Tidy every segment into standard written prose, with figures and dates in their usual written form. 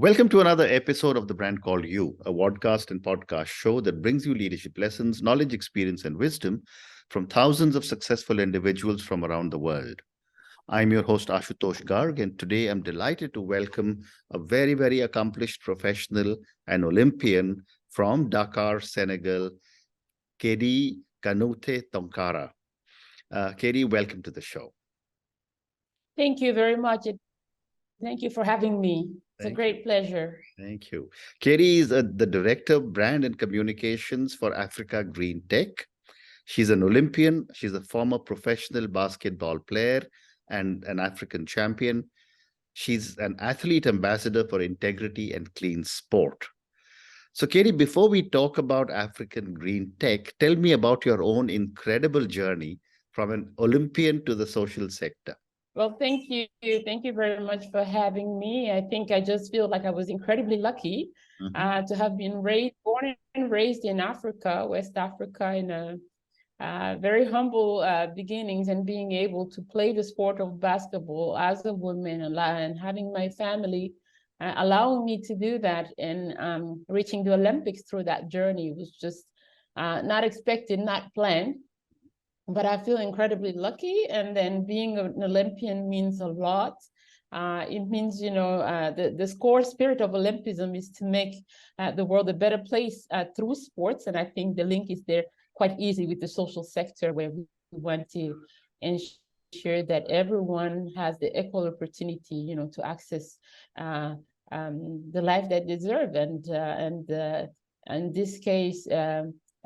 Welcome to another episode of The Brand Called You, a podcast and podcast show that brings you leadership lessons, knowledge, experience, and wisdom from thousands of successful individuals from around the world. I'm your host, Ashutosh Garg, and today I'm delighted to welcome a very, very accomplished professional and Olympian from Dakar, Senegal, Kady Kanouté Tounkara. Kady, welcome to the show. Thank you very much. Thank you for having me. It's a great pleasure. Thank you. Kady is the Director of Brand and Communications for Africa GreenTec. She's an Olympian. She's a former professional basketball player and an African champion. She's an athlete ambassador for integrity and clean sport. So, Kady, before we talk about African GreenTec, tell me about your own incredible journey from an Olympian to the social sector. Well, thank you. Thank you very much for having me. I think I just feel like I was incredibly lucky to have been born and raised in Africa, West Africa, in a very humble beginnings, and being able to play the sport of basketball as a woman and having my family allowing me to do that, and reaching the Olympics through that journey was just not expected, not planned. But I feel incredibly lucky. And then being an Olympian means a lot. It means, the core spirit of Olympism is to make the world a better place through sports. And I think the link is there quite easy with the social sector, where we want to ensure that everyone has the equal opportunity, to access the life they deserve. And in this case,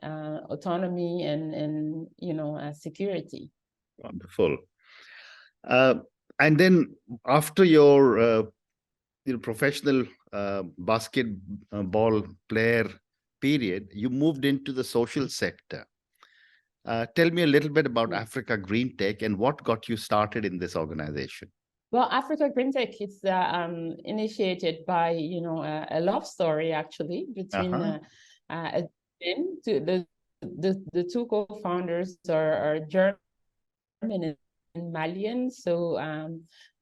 autonomy and security. Wonderful. And then after your professional basketball player period, you moved into the social sector. Tell me a little bit about Africa GreenTec and what got you started in this organization. Well, Africa GreenTec is initiated by a love story actually between the two co-founders are German and Malian. So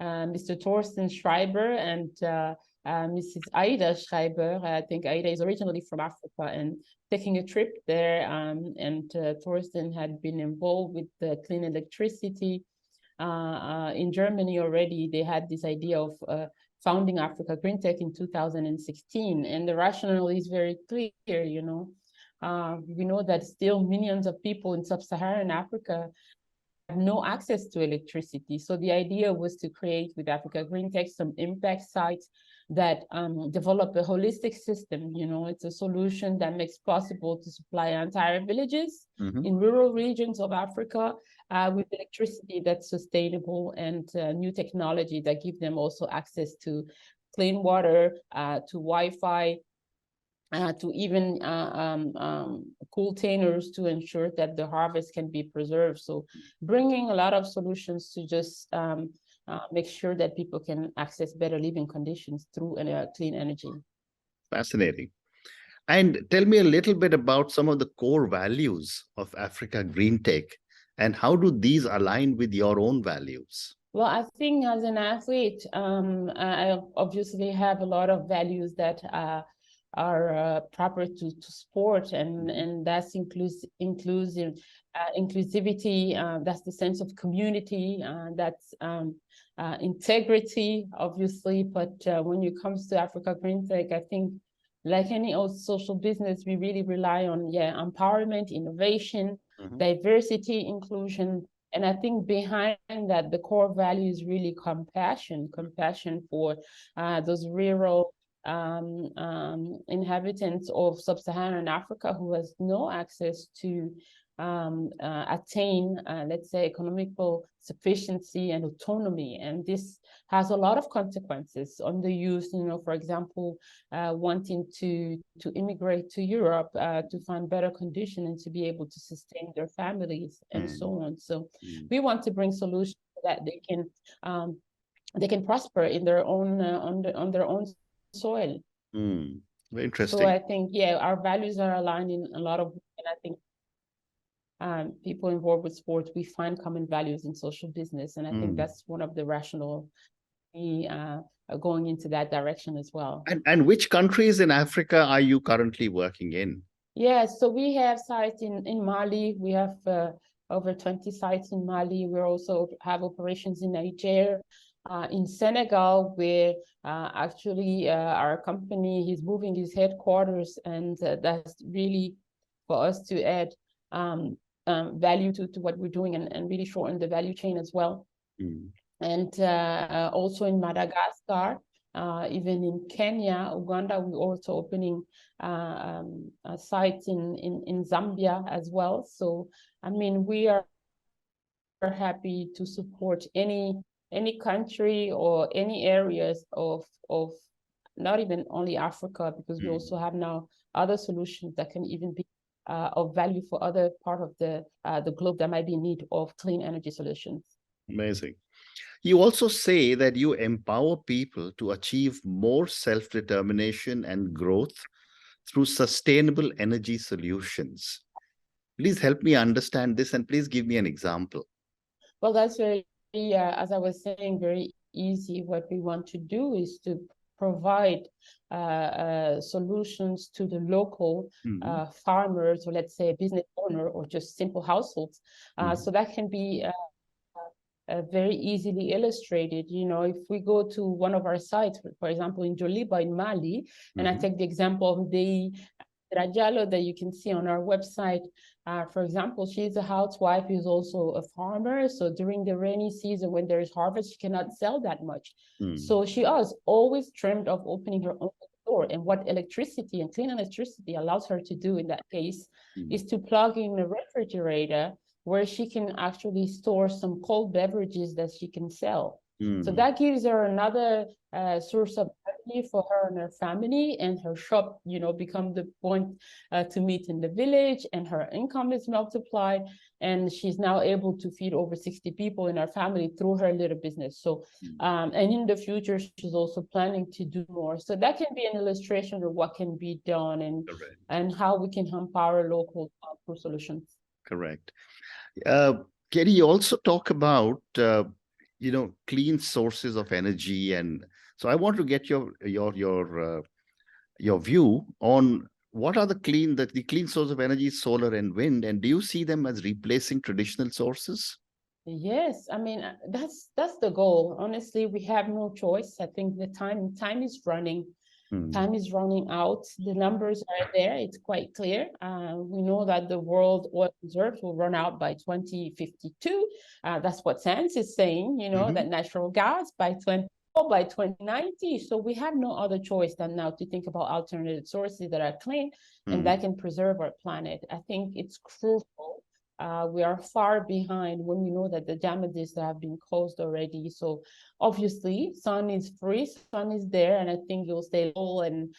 Mr. Thorsten Schreiber and Mrs. Aida Schreiber. I think Aida is originally from Africa and taking a trip there. And Thorsten had been involved with the clean electricity in Germany already. They had this idea of founding Africa GreenTec in 2016. And the rationale is very clear, we know that still millions of people in sub-Saharan Africa have no access to electricity. So the idea was to create with Africa GreenTec some impact sites that develop a holistic system. It's a solution that makes possible to supply entire villages in rural regions of Africa with electricity that's sustainable and new technology that give them also access to clean water, to Wi-Fi, to even cool containers to ensure that the harvest can be preserved. So bringing a lot of solutions to just make sure that people can access better living conditions through clean energy. Fascinating. And tell me a little bit about some of the core values of Africa GreenTec and how do these align with your own values? Well, I think as an athlete, I obviously have a lot of values that are proper to sport, and that's inclusivity, that's the sense of community, that's integrity, obviously. But when it comes to Africa GreenTec, I think like any old social business, we really rely on empowerment, innovation, diversity, inclusion. And I think behind that, the core value is really compassion for those rural inhabitants of sub-Saharan Africa who has no access to attain, let's say, economical sufficiency and autonomy. And this has a lot of consequences on the youth, for example, wanting to immigrate to Europe to find better conditions and to be able to sustain their families and so on. So we want to bring solutions so that they can prosper in their own on their own soil. Very interesting. So I think, our values are aligned in a lot of, and I think people involved with sports, we find common values in social business. And I think that's one of the rationale we going into that direction as well. And which countries in Africa are you currently working in? Yes, so we have sites in Mali. We have over 20 sites in Mali. We also have operations in Niger, in Senegal, where actually our company is moving its headquarters, and that's really for us to add value to what we're doing and really shorten the value chain as well. Mm. And also in Madagascar, even in Kenya, Uganda, we're also opening a site in Zambia as well. So, I mean, we are happy to support any country or any areas of not even only Africa, because we also have now other solutions that can even be of value for other part of the globe that might be in need of clean energy solutions. Amazing. You also say that you empower people to achieve more self-determination and growth through sustainable energy solutions. Please help me understand this, and please give me an example. Well, that's very, as I was saying, very easy. What we want to do is to provide solutions to the local farmers, or let's say a business owner, or just simple households. So that can be very easily illustrated. You know, if we go to one of our sites, for example, in Joliba in Mali, and I take the example of the Rajalo that you can see on our website. For example, she's a housewife who's also a farmer. So during the rainy season, when there is harvest, she cannot sell that much. So she has always dreamed of opening her own store. And what electricity and clean electricity allows her to do in that case is to plug in a refrigerator where she can actually store some cold beverages that she can sell. So that gives her another source of revenue for her and her family, and her shop, you know, become the point to meet in the village, and her income is multiplied, and she's now able to feed over 60 people in her family through her little business. So, and in the future, she's also planning to do more. So that can be an illustration of what can be done, and how we can empower local solutions. Correct. Kady, you also talk about clean sources of energy, and so I want to get your view on what are the clean source of energy, solar and wind, and do you see them as replacing traditional sources? Yes, I mean, that's the goal. Honestly, we have no choice. I think the time is running. Time is running out. The numbers are there. It's quite clear. We know that the world oil reserves will run out by 2052. That's what science is saying, you know, that natural gas by 2090. So we have no other choice than now to think about alternative sources that are clean and that can preserve our planet. I think it's crucial. We are far behind when we know that the damages that have been caused already. So obviously, sun is free, sun is there, and I think you'll stay low, and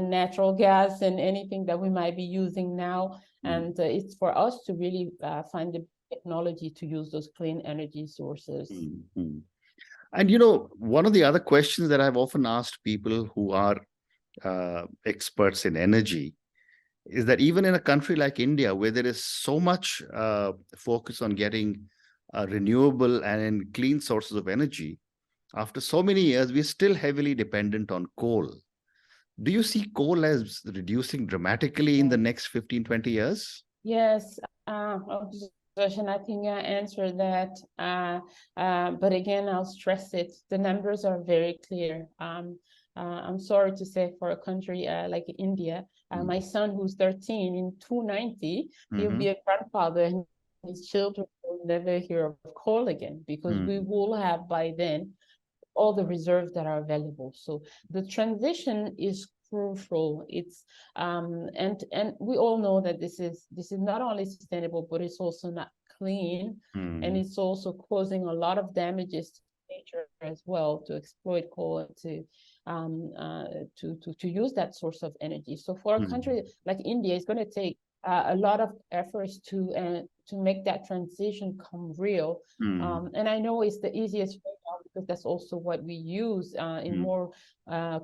natural gas and anything that we might be using now. And it's for us to really find the technology to use those clean energy sources. And you know, one of the other questions that I've often asked people who are experts in energy is that even in a country like India, where there is so much focus on getting renewable and clean sources of energy, after so many years, we're still heavily dependent on coal. Do you see coal as reducing dramatically in the next 15, 20 years? Yes, I think I answered that. But again, I'll stress it. The numbers are very clear. I'm sorry to say, for a country like India, my son, who's 13, in 290, he'll be a grandfather, and his children will never hear of coal again, because we will have by then all the reserves that are available. So the transition is crucial. It's and we all know that this is not only sustainable, but it's also not clean, and it's also causing a lot of damages to nature as well, to exploit coal and to use that source of energy. So for a country like India, it's going to take a lot of efforts to make that transition come real. And I know it's the easiest way now, because that's also what we use in more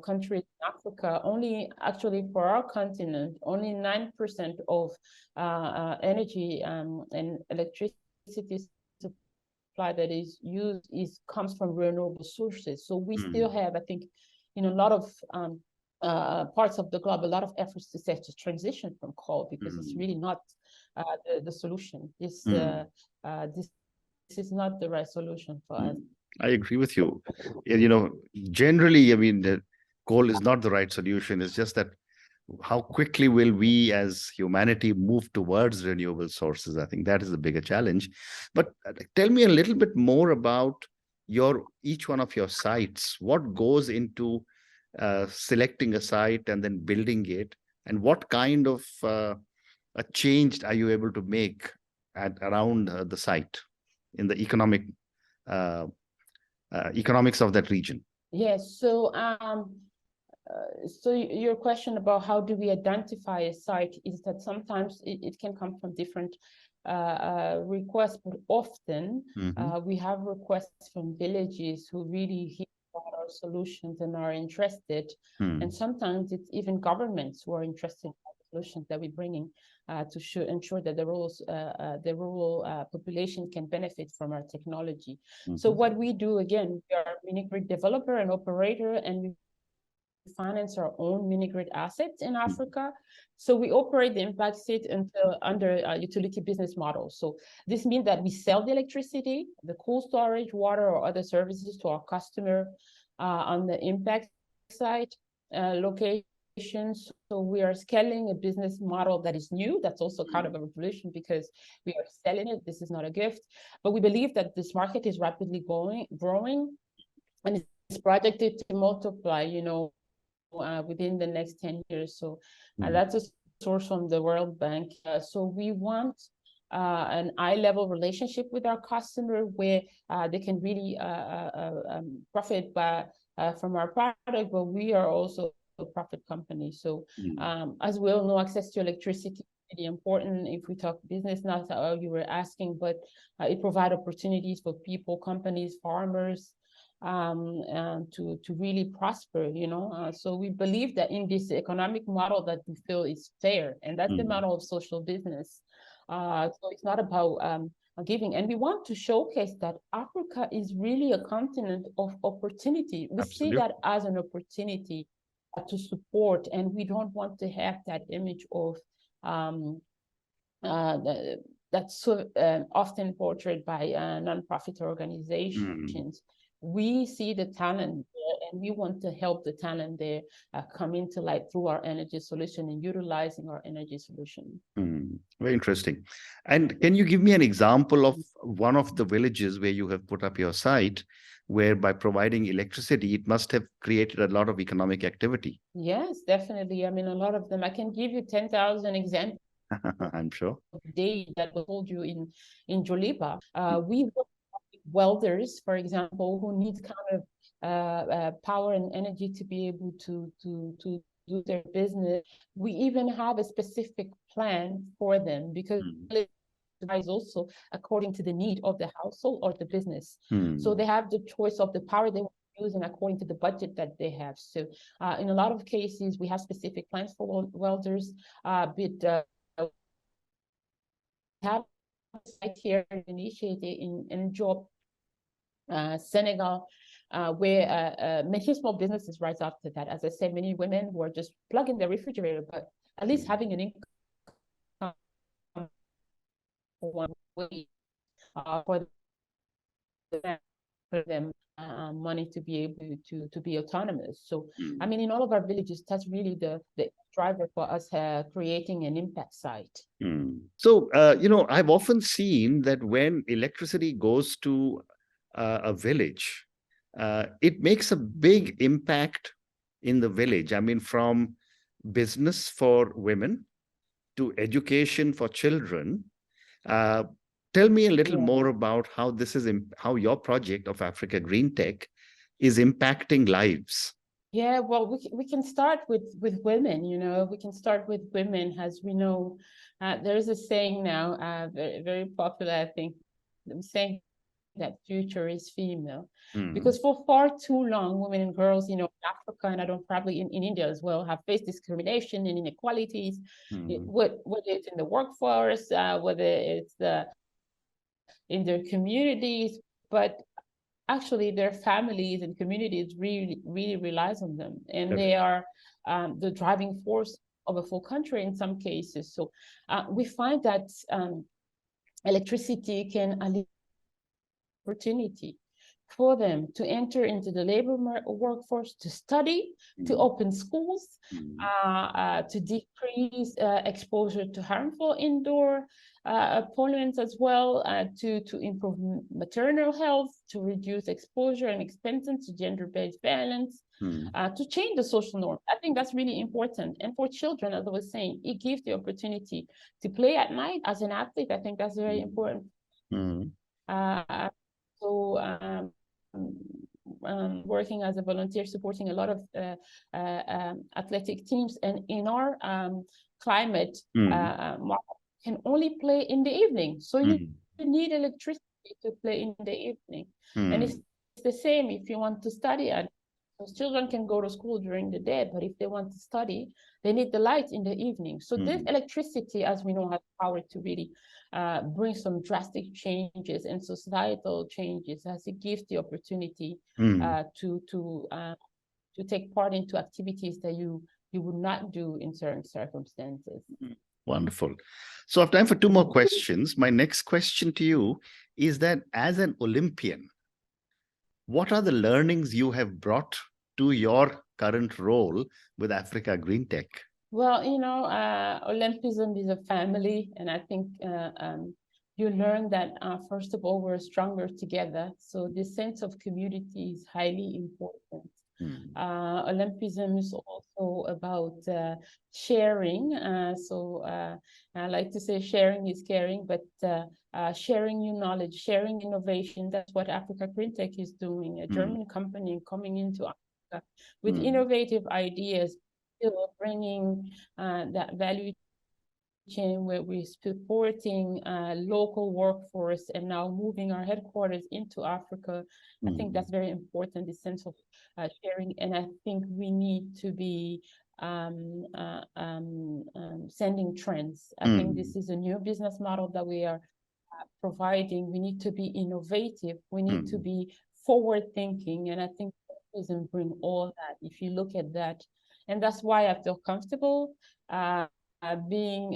countries in Africa. Only, actually, for our continent, only 9% of energy and electricity supply that is used comes from renewable sources. So we still have, I think, in a lot of parts of the globe, a lot of efforts to say to transition from coal, because it's really not the solution. This is not the right solution for us. I agree with you. You know, generally, I mean, coal is not the right solution. It's just that how quickly will we as humanity move towards renewable sources? I think that is the bigger challenge. But tell me a little bit more about each one of your sites. What goes into selecting a site and then building it, and what kind of a change are you able to make around the site in the economics of that region? Yes. So your question about how do we identify a site is that sometimes it can come from different requests, but often we have requests from villages who really hear about our solutions and are interested. And sometimes it's even governments who are interested in the solutions that we're bringing to ensure that the rural population can benefit from our technology. So what we do, again, we are a mini grid developer and operator, and we finance our own mini grid assets in Africa. So we operate the impact state under a utility business model. So this means that we sell the electricity, the cool storage, water, or other services to our customer on the impact site locations. So we are scaling a business model that is new. That's also kind of a revolution, because we are selling it. This is not a gift, but we believe that this market is rapidly growing, and it's projected to multiply, within the next 10 years. So that's a source from the World Bank. So we want an eye-level relationship with our customer where they can really profit from our product, but we are also a profit company. So as we all know, access to electricity is really important if we talk business, not how you were asking, but it provides opportunities for people, companies, farmers, to really prosper, so we believe that in this economic model that we feel is fair, and that's the model of social business. So it's not about giving, and we want to showcase that Africa is really a continent of opportunity. We see that as an opportunity to support, and we don't want to have that image of that's so often portrayed by nonprofit organizations. We see the talent there, and we want to help the talent there come into light through our energy solution and utilizing our energy solution. Very interesting. And can you give me an example of one of the villages where you have put up your site, where by providing electricity, it must have created a lot of economic activity? Yes, definitely. I mean, a lot of them. I can give you 10,000 examples. I'm sure. Day that I told you in Joliba. We work with welders, for example, who need kind of power and energy to be able to do their business. We even have a specific plan for them, because is also according to the need of the household or the business. So they have the choice of the power they want to use and according to the budget that they have. So in a lot of cases, we have specific plans for welders. Have a site here initiated in Job, Senegal, where many small businesses rise after that. As I said, many women who are just plugging their refrigerator, but at least having an income for one way for them money to be able to be autonomous. So I mean, in all of our villages, that's really the driver for us creating an impact site. So I've often seen that when electricity goes to a village, it makes a big impact in the village. I mean, from business for women to education for children. Tell me a little more about how this is how your project of Africa GreenTec is impacting lives. Yeah, well, we can start with women. We can start with women. As we know, there's a saying now, very, very popular, I think, saying that future is female, because for far too long, women and girls, in Africa, and I don't probably in India as well, have faced discrimination and inequalities, whether it's in the workforce, whether it's the in their communities, but actually their families and communities really relies on them, and they are the driving force of a full country in some cases. So we find that electricity can alleviate opportunity for them to enter into the labor workforce, to study, to open schools, to decrease exposure to harmful indoor pollutants as well, to improve maternal health, to reduce exposure and expenses to gender-based violence, to change the social norm. I think that's really important. And for children, as I was saying, it gives the opportunity to play at night as an athlete. I think that's very important. So working as a volunteer, supporting a lot of athletic teams, and in our climate, can only play in the evening. So you need electricity to play in the evening. And it's the same if you want to study. Those children can go to school during the day, but if they want to study, they need the light in the evening. So this electricity, as we know, has power to really bring some drastic changes and societal changes, as it gives the opportunity to take part into activities that you would not do in certain circumstances. Wonderful. So I have time for two more questions. My next question to you is that as an Olympian, what are the learnings you have brought to your current role with Africa GreenTec? Well, you know, Olympism is a family, and I think you learn that, first of all, we're stronger together. So this sense of community is highly important. Olympism is also about sharing. So I like to say sharing is caring, but sharing new knowledge, sharing innovation. That's what Africa GreenTec is doing, a German company coming into Africa with innovative ideas, still bringing that value chain where we're supporting local workforce and now moving our headquarters into Africa. I think that's very important, the sense of sharing. And I think we need to be sending trends. I think this is a new business model that we are providing. We need to be innovative. We need to be forward thinking. And I think doesn't bring all that, if you look at that. And that's why I feel comfortable being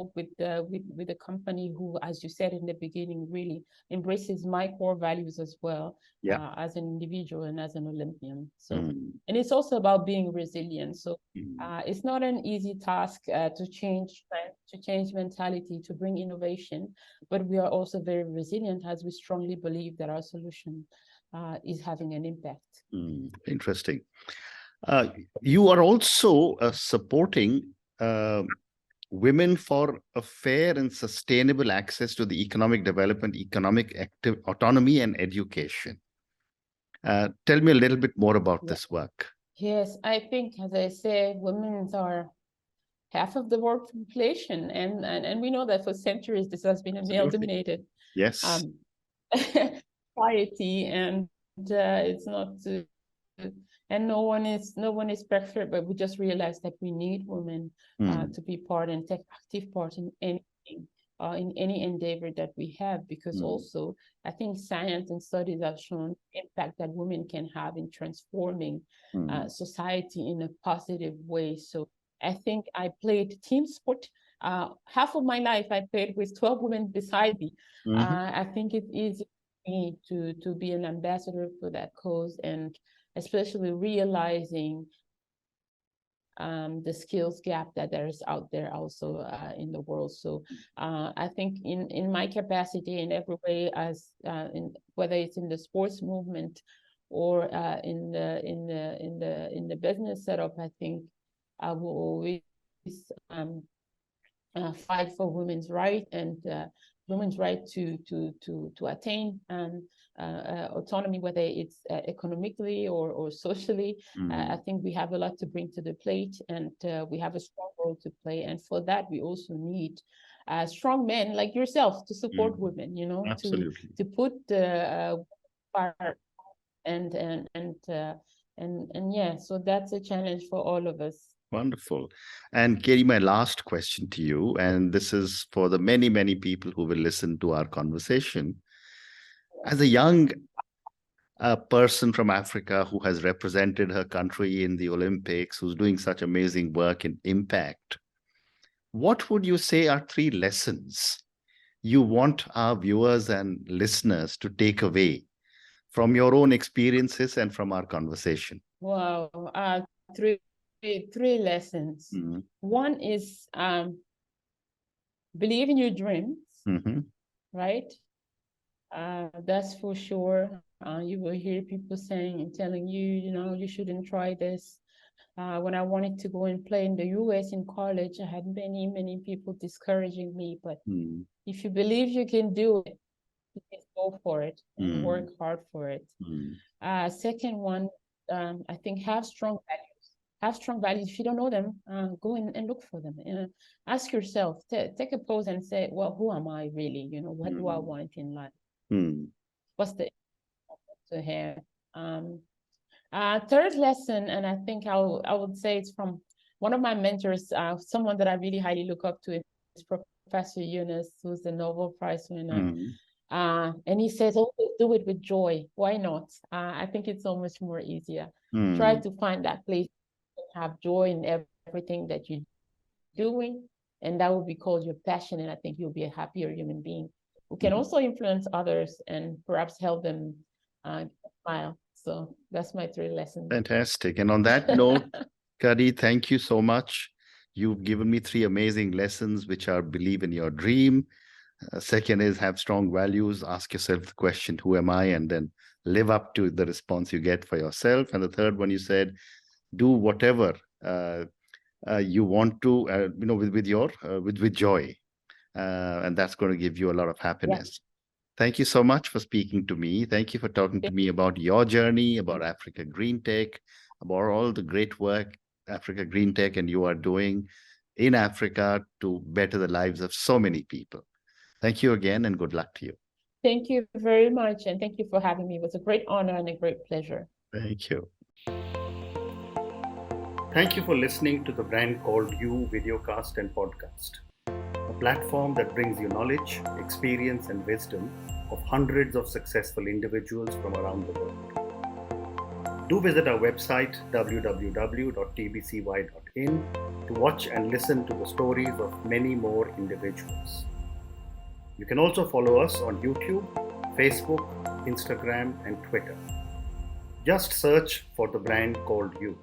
with a company who, as you said in the beginning, really embraces my core values as well, as an individual and as an Olympian. So, and it's also about being resilient. So it's not an easy task to change mentality, to bring innovation, but we are also very resilient, as we strongly believe that our solution is having an impact. Interesting. You are also supporting women for a fair and sustainable access to the economic development, economic autonomy, and education. Tell me a little bit more about this work. Yes, I think, as I say, women are half of the world population, and we know that for centuries this has been a male-dominated society, and it's not. And no one is perfect, but we just realized that we need women to be part and take active part in anything, in any endeavor that we have, because also I think science and studies have shown impact that women can have in transforming society in a positive way. So I think I played team sport. Half of my life I played with 12 women beside me. I think it is easy to be an ambassador for that cause, and especially realizing the skills gap that there is out there also in the world. So I think in my capacity in every way, as whether it's in the sports movement or in the business setup, I think I will always fight for women's right and women's right to attain autonomy, whether it's economically or socially. I think we have a lot to bring to the plate, and we have a strong role to play. And for that, we also need strong men like yourself to support women. You know, to put the fire and yeah. So that's a challenge for all of us. Wonderful. And Kady, my last question to you, and this is for the many, many people who will listen to our conversation. As a young person from Africa who has represented her country in the Olympics, who's doing such amazing work in impact, what would you say are 3 lessons you want our viewers and listeners to take away from your own experiences and from our conversation? Wow, three lessons. Mm-hmm. One is believe in your dreams, Mm-hmm. right? That's for sure. You will hear people saying and telling you, you shouldn't try this. When I wanted to go and play in the US in college, I had many people discouraging me. But if you believe you can do it, you can go for it and work hard for it. Second one, I think have strong values. Have strong values. If you don't know them, go and look for them. Ask yourself, take a pause and say, well, who am I really? What do I want in life? What's the to have? Third lesson, and I think I would say it's from one of my mentors, someone that I really highly look up to, is Professor Yunus, who's the Nobel Prize winner. And he says, always do it with joy. Why not? I think it's so much more easier. Try to find that place and have joy in everything that you're doing, and that will be called your passion, and I think you'll be a happier human being who can also influence others and perhaps help them smile. So that's my 3 lessons. Fantastic. And on that note, Kady, thank you so much. You've given me 3 amazing lessons, which are believe in your dream. Second is have strong values. Ask yourself the question, who am I? And then live up to the response you get for yourself. And the third one, you said, do whatever you want to, with joy. And that's going to give you a lot of happiness. Thank you so much for speaking to me. Thank you for talking to me about your journey, about Africa GreenTec, about all the great work Africa GreenTec and you are doing in Africa to better the lives of so many people. Thank you again and good luck to you. Thank you very much. And thank you for having me. It was a great honor and a great pleasure. Thank you. Thank you for listening to the Brand Called You videocast and podcast, a platform that brings you knowledge, experience, and wisdom of hundreds of successful individuals from around the world. Do visit our website www.tbcy.in to watch and listen to the stories of many more individuals. You can also follow us on YouTube, Facebook, Instagram, and Twitter. Just search for the Brand Called You.